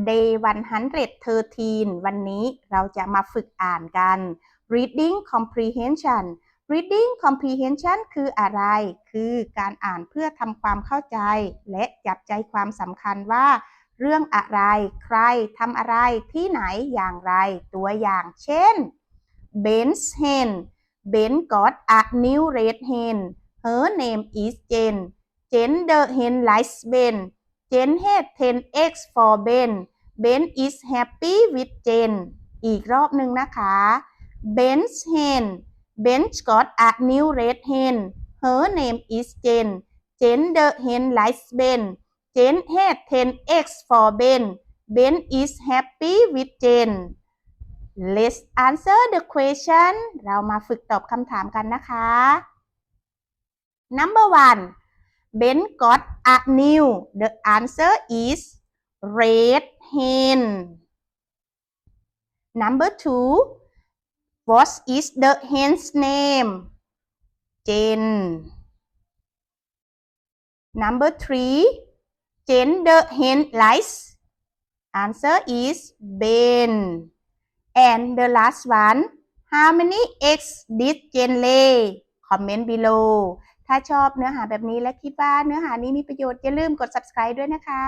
Day 113 วันนี้เราจะมาฝึกอ่านกัน Reading Comprehension Reading Comprehension คืออะไร คือการอ่านเพื่อทำความเข้าใจและจับใจความสำคัญว่าเรื่องอะไร ใครทำอะไร ที่ไหน อย่างไร ตัวอย่างเช่น Ben's hen Ben got a new red hen Her name is Jen Jen the hen likes Ben Jen had 10 eggs for Ben Ben is happy with Jen อีกรอบหนึ่งนะคะ Ben's hen Ben got a new red hen Her name is Jen Jen the hen likes Ben Jen had 10 eggs for Ben Ben is happy with Jen Let's answer the question เรามาฝึกตอบคำถามกันนะคะ Number 1 Ben got a new The answer is red hen Number 2 What is the hen's name? Jen Number 3 Jen the hen likes Answer is Ben And the last one How many eggs did Jen lay? Comment below ถ้าชอบเนื้อหาแบบนี้และคิดว่าเนื้อหานี้มีประโยชน์อย่าลืมกด Subscribe ด้วยนะคะ